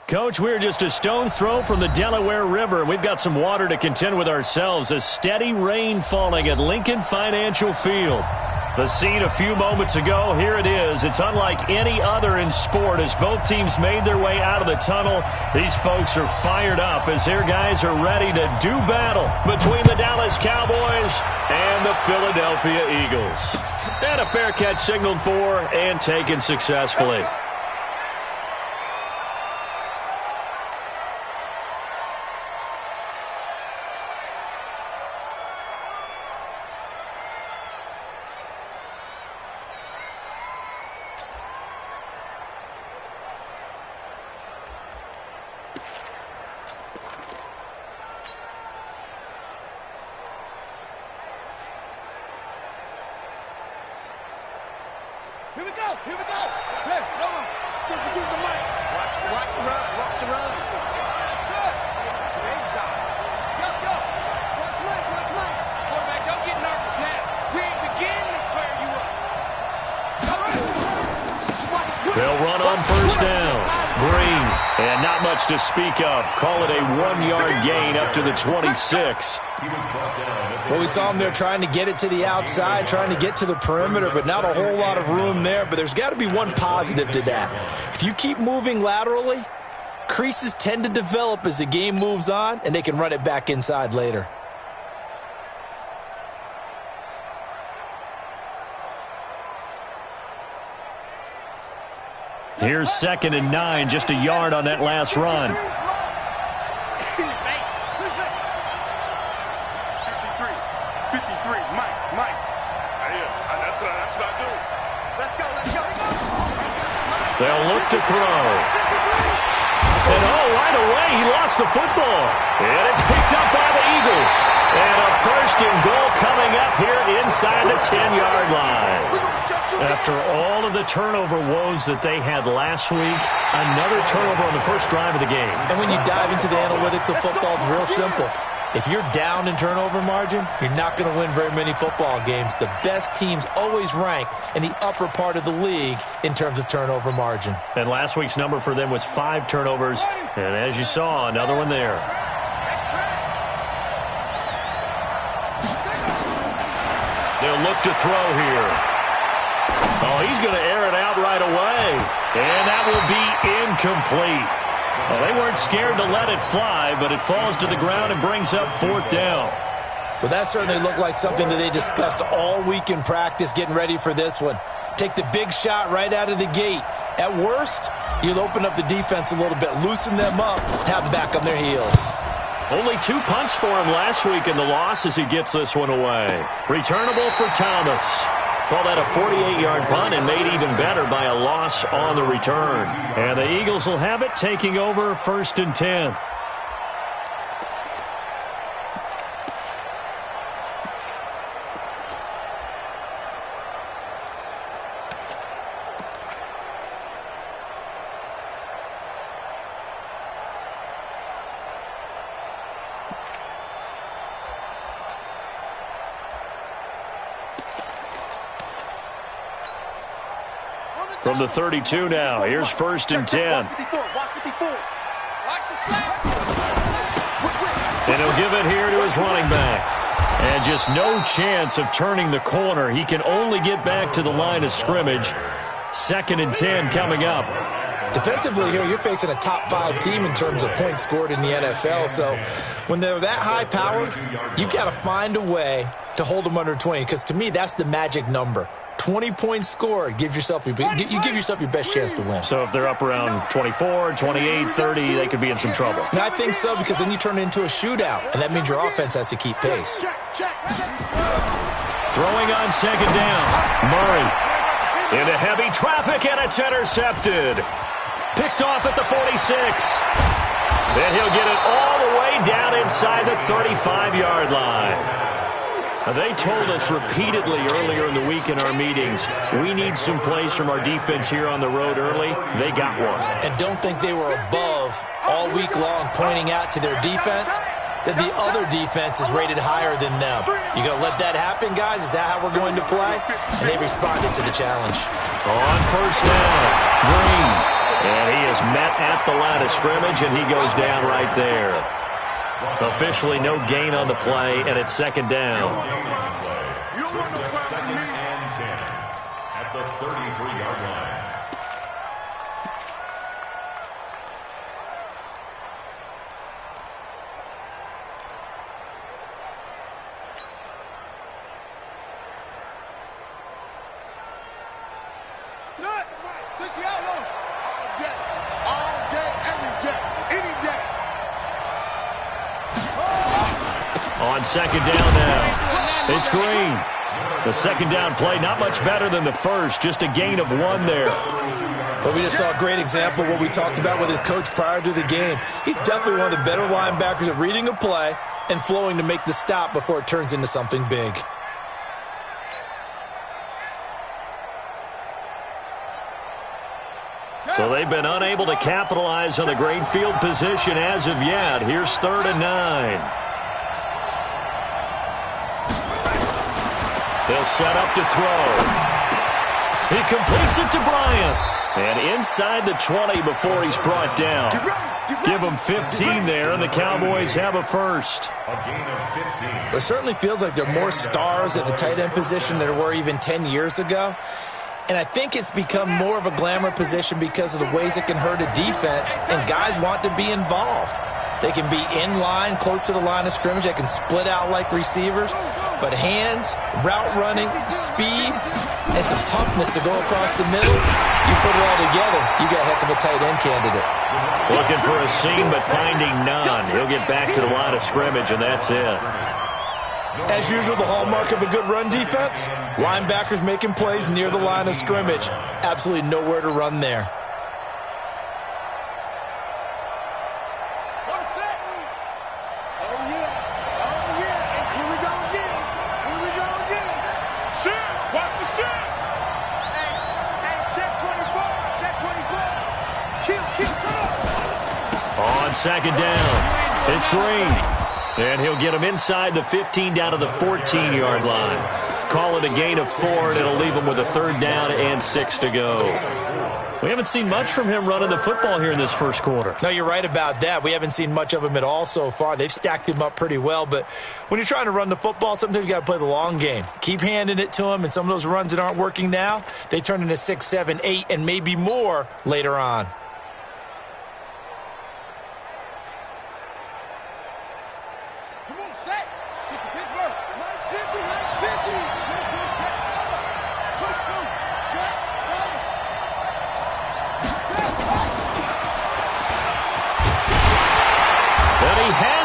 Coach, we're just a stone's throw from the Delaware River. We've got some water to contend with ourselves. A steady rain falling at Lincoln Financial Field. The scene a few moments ago, here it is. It's unlike any other in sport as both teams made their way out of the tunnel. These folks are fired up as their guys are ready to do battle between the Dallas Cowboys and the Philadelphia Eagles. And a fair catch signaled for and taken successfully. Here we go. Yes, hold on. Use the mic. Watch the run. That's it. That's an inside. Go. Watch right. Quarterback, don't get nervous now. We ain't beginning to tear you up. They'll run on first down. Green, and not much to speak of. Call it a 1-yard gain up to the 26. Well, we saw him there trying to get it to the outside, trying to get to the perimeter, but not a whole lot of room there. But there's got to be one positive to that. If you keep moving laterally, creases tend to develop as the game moves on, and they can run it back inside later. Here's 2nd and 9, just a yard on that last run. They'll look to throw. And right away, he lost the football. And it's picked up by the Eagles. And a 1st and goal coming up here inside the 10-yard line. After all of the turnover woes that they had last week, another turnover on the first drive of the game. And when you dive into the analytics of football, it's real simple. If you're down in turnover margin, you're not going to win very many football games. The best teams always rank in the upper part of the league in terms of turnover margin. And last week's number for them was 5 turnovers. And as you saw, another one there. They'll look to throw here. Oh, he's going to air it out right away. And that will be incomplete. Well, they weren't scared to let it fly, but it falls to the ground and brings up 4th down. Well, that certainly looked like something that they discussed all week in practice getting ready for this one. Take the big shot right out of the gate. At worst, you'll open up the defense a little bit, loosen them up, have them back on their heels. Only 2 punts for him last week in the loss as he gets this one away. Returnable for Thomas. Call that a 48-yard punt and made even better by a loss on the return. And the Eagles will have it, taking over 1st and 10. From the 32 now, here's 1st and 10. And he'll give it here to his running back. And just no chance of turning the corner. He can only get back to the line of scrimmage. 2nd and 10 coming up. Defensively here, you're facing a top 5 team in terms of points scored in the NFL. So when they're that high powered, you've got to find a way to hold them under 20. Because to me, that's the magic number. 20 points scored, you give yourself your best chance to win. So if they're up around 24, 28, 30, they could be in some trouble. And I think so, because then you turn it into a shootout, and that means your offense has to keep pace. Throwing on 2nd down. Murray into heavy traffic, and it's intercepted. Picked off at the 46. Then he'll get it all the way down inside the 35-yard line. They told us repeatedly earlier in the week in our meetings, we need some plays from our defense here on the road early. They got one. And don't think they were above all week long pointing out to their defense that the other defense is rated higher than them. You going to let that happen, guys? Is that how we're going to play? And they responded to the challenge. On 1st down, Green. And he is met at the line of scrimmage, and he goes down right there. Officially no gain on the play, and it's second down. Second and 10 at the 33-yard line. Set. 60 out long. All day, every day, any day. On second down now, it's Green. The second down play, not much better than the first, just a gain of 1 there. But we just saw a great example of what we talked about with his coach prior to the game. He's definitely one of the better linebackers at reading a play and flowing to make the stop before it turns into something big. So they've been unable to capitalize on the great field position as of yet. Here's 3rd and 9. They'll set up to throw. He completes it to Bryant. And inside the 20 before he's brought down. Give him 15 there, and the Cowboys have a first. A gain of 15. It certainly feels like there are more stars at the tight end position than there were even 10 years ago. And I think it's become more of a glamour position because of the ways it can hurt a defense, and guys want to be involved. They can be in line, close to the line of scrimmage. They can split out like receivers. But hands, route running, speed, and some toughness to go across the middle, you put it all together, you got a heck of a tight end candidate. Looking for a seam, but finding none. He'll get back to the line of scrimmage, and that's it. As usual, the hallmark of a good run defense, linebackers making plays near the line of scrimmage. Absolutely nowhere to run there. On second down, it's Green. And he'll get him inside the 15 down to the 14-yard line. Call it a gain of 4, and it'll leave him with a 3rd down and 6 to go. We haven't seen much from him running the football here in this first quarter. No, you're right about that. We haven't seen much of him at all so far. They've stacked him up pretty well, but when you're trying to run the football, sometimes you got to play the long game. Keep handing it to him, and some of those runs that aren't working now, they turn into 6, 7, 8, and maybe more later on.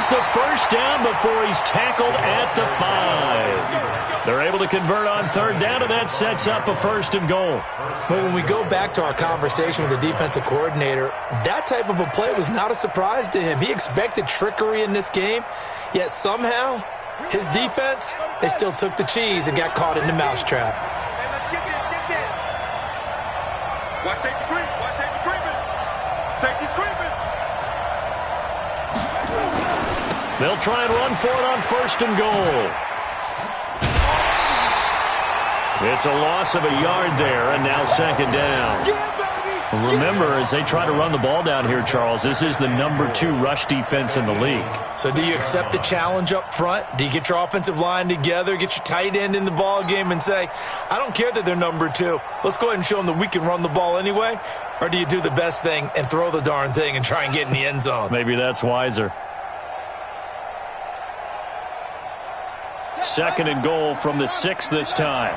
The first down before he's tackled at the 5. They're able to convert on 3rd down, and that sets up a 1st and goal. Well, when we go back to our conversation with the defensive coordinator, that type of a play was not a surprise to him. He expected trickery in this game, yet somehow his defense, they still took the cheese and got caught in the mousetrap. Hey, let's get this. Watch safety creep. Watch safety creeping. Safety's creeping. They'll try and run for it on 1st and goal. It's a loss of a yard there, and now 2nd down. Remember, as they try to run the ball down here, Charles, this is the number 2 rush defense in the league. So do you accept the challenge up front? Do you get your offensive line together, get your tight end in the ball game and say, I don't care that they're number 2. Let's go ahead and show them that we can run the ball anyway? Or do you do the best thing and throw the darn thing and try and get in the end zone? Maybe that's wiser. 2nd and goal from the 6 this time.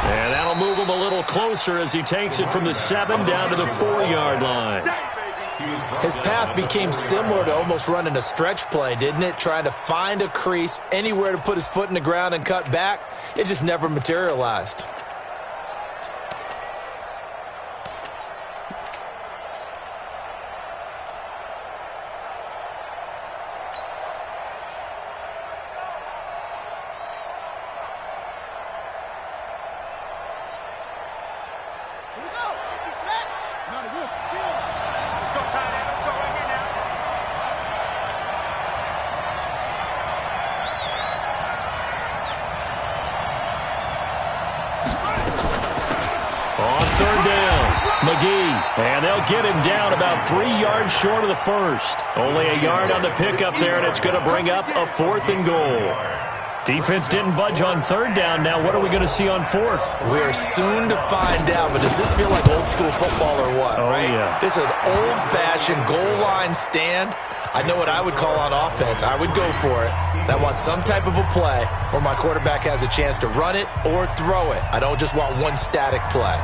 And that'll move him a little closer as he takes it from the 7 down to the 4-yard line. His path became similar to almost running a stretch play, didn't it? Trying to find a crease, anywhere to put his foot in the ground and cut back. It just never materialized. third down. McGee, and they'll get him down about 3 yards short of the first. Only a yard on the pickup there, and it's going to bring up a 4th and goal. Defense didn't budge on third down. Now what are we going to see on 4th? We're soon to find out, but does this feel like old school football or what? Oh, right? yeah. This is an old-fashioned goal line stand. I know what I would call on offense. I would go for it. I want some type of a play where my quarterback has a chance to run it or throw it. I don't just want one static play.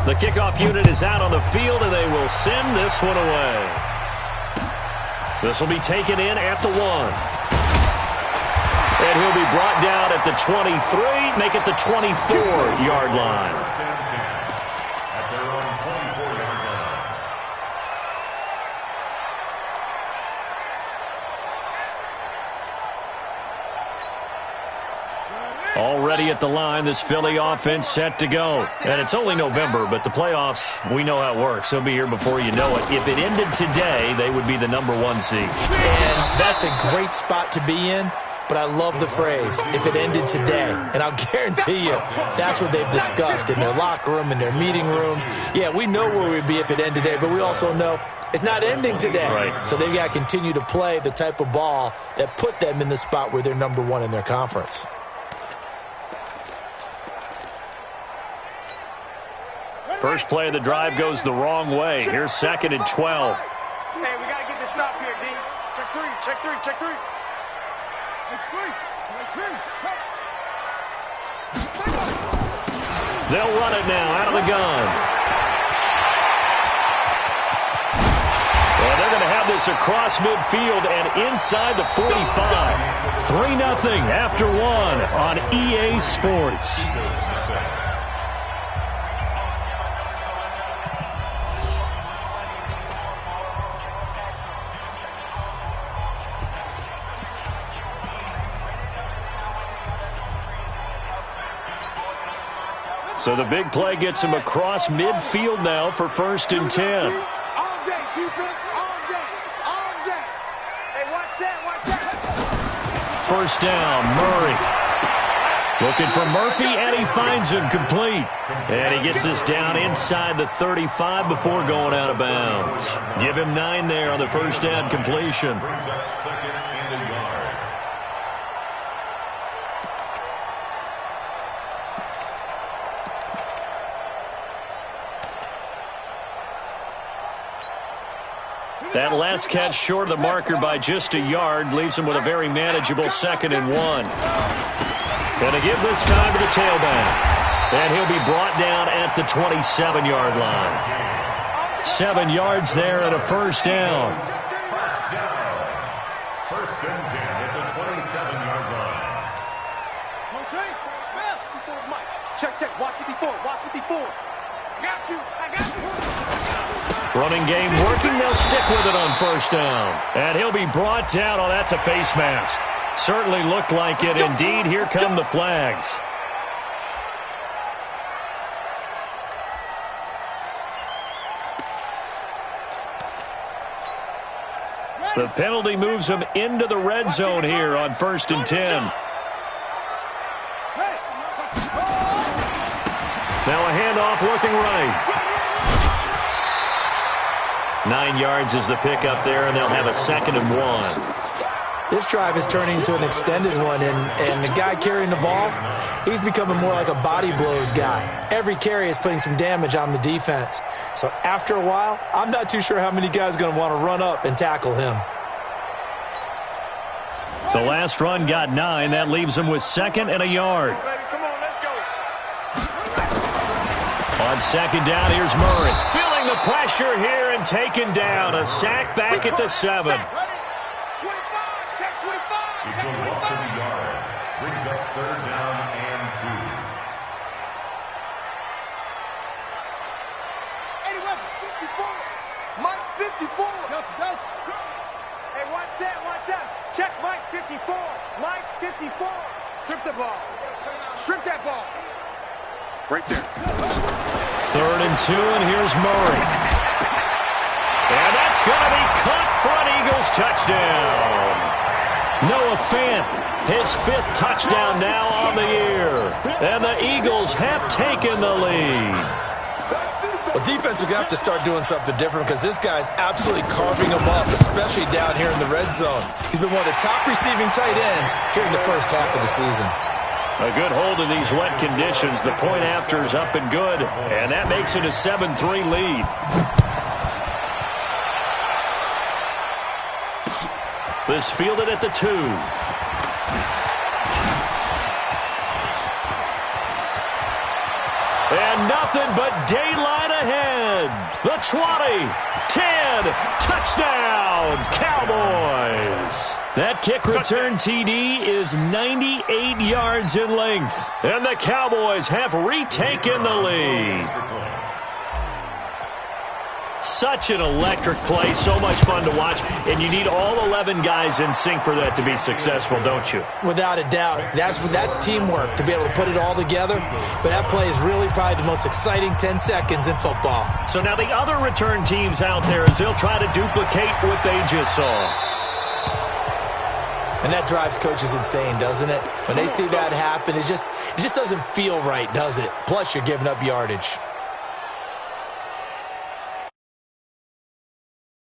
The kickoff unit is out on the field, and they will send this one away. This will be taken in at the 1. And he'll be brought down at the 23, make it the 24-yard line. At their own 24-yard line. Already at the line, this Philly offense set to go. And it's only November, but the playoffs, we know how it works. They'll be here before you know it. If it ended today, they would be the #1 seed. And that's a great spot to be in. But I love the phrase, if it ended today. And I'll guarantee you, that's what they've discussed in their locker room, in their meeting rooms. Yeah, we know where we'd be if it ended today, but we also know it's not ending today. Right. So they've got to continue to play the type of ball that put them in the spot where they're #1 in their conference. First play of the drive goes the wrong way. Here's 2nd and 12. Hey, we got to get this stop here, D. Check 3, check 3, check 3. They'll run it now out of the gun. Well, they're going to have this across midfield and inside the 45. 3-0 after 1 on EA Sports. So the big play gets him across midfield now for 1st and 10. All day, defense, all day, all day. Hey, watch that, watch that. First down, Murray. Looking for Murphy, and he finds him complete. And he gets us down inside the 35 before going out of bounds. Give him 9 there on the first down completion. Brings up 2nd and a yard. That last catch short of the marker by just a yard leaves him with a very manageable 2nd and 1. Going to give this time to the tailback. And he'll be brought down at the 27-yard line. 7 yards there and a first down. First and 10 at the 27-yard line. Check, check, watch 54, watch 54. I got you, I got you. Running game working. They'll stick with it on first down. And he'll be brought down. Oh, that's a face mask. Certainly looked like it. Indeed, here come the flags. The penalty moves him into the red zone here on 1st and 10. Now a handoff looking right. 9 yards is the pickup there, and they'll have a 2nd and 1. This drive is turning into an extended one, and the guy carrying the ball, he's becoming more like a body blows guy. Every carry is putting some damage on the defense. So after a while, I'm not too sure how many guys are going to want to run up and tackle him. The last run got 9. That leaves him with 2nd and a yard. Baby, come on, let's go. On 2nd down, here's Murray. Feeling the pressure here and taken down. A sack back at the 7. 25, check 25, It's check a loss of 25. a yard. Brings up 3rd down and 2. 81, 54. Mike 54. Delta, Delta. Hey, watch that, watch that. Check Mike 54, Mike 54. Strip the ball. Strip that ball. Right there. 3rd and 2, and here's Murray. And that's going to be caught for an Eagles touchdown. Noah Fant, his 5th touchdown now on the year. And the Eagles have taken the lead. That's it. Well, defense are going to have to start doing something different because this guy's absolutely carving them up, especially down here in the red zone. He's been one of the top receiving tight ends here in the first half of the season. A good hold in these wet conditions. The point after is up and good, and that makes it a 7-3 lead. This fielded at the 2. And nothing but daylight ahead. The 20, 10, touchdown, Cowboys. That kick return TD is 98 yards in length. And the Cowboys have retaken the lead. Such an electric play, so much fun to watch, and you need all 11 guys in sync for that to be successful, don't you? Without a doubt. That's teamwork, to be able to put it all together. But that play is really probably the most exciting 10 seconds in football. So now the other return teams out there, as they'll try to duplicate what they just saw. And that drives coaches insane, doesn't it? When they see that happen, it just doesn't feel right, does it? Plus, you're giving up yardage.